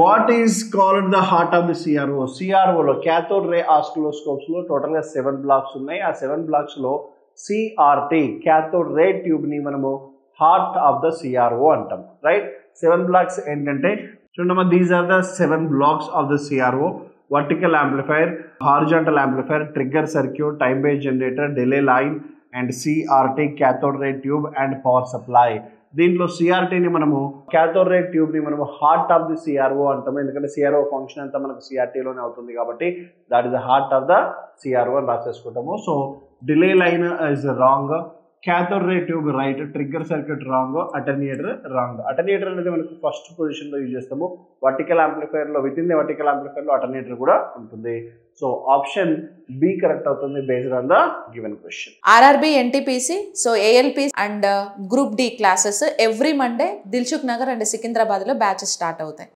What is called the heart of the CRO? సిఆర్ఓలో cathode ray oscilloscopes లో total గా 7 blocks ఉన్నాయి. ఆ 7 బ్లాక్స్ లో సిఆర్టి క్యాథోడ్ రే ట్యూబ్ ని మనము హార్ట్ ఆఫ్ ద సిఆర్ఓ అంటాం. రైట్, 7 బ్లాక్స్ ఏంటంటే చూడమ్మా, these are the 7 blocks of the CRO. Vertical amplifier, horizontal amplifier, trigger circuit, time base generator, delay line and CRT cathode ray tube and power supply. దీంట్లో సిఆర్టీని మనము cathode ray tube ని మనము heart of the CRO అంటాము. ఎందుకంటే CRO function అంతా మనకు సిఆర్టీలోనే అవుతుంది కాబట్టి that is the heart of the CRO అని రాసేసుకుంటాము. So delay line is wrong, cathode ray tube right, trigger circuit wrong, attenuator wrong. Attenuator అనేది మనకు ఫస్ట్ పొజిషన్ లో యూజ్ చేస్తాము. వర్టికల్ యాంప్లిఫైర్ లో within the vertical amplifier లో attenuator కూడా ఉంటుంది. సో ఆప్షన్ బి కరెక్ట్ అవుతుంది based on the given question. RRB, NTPC, so ALP and group D classes every Monday Dilsukh Nagar and Secunderabad లో batches start అవుతాయి.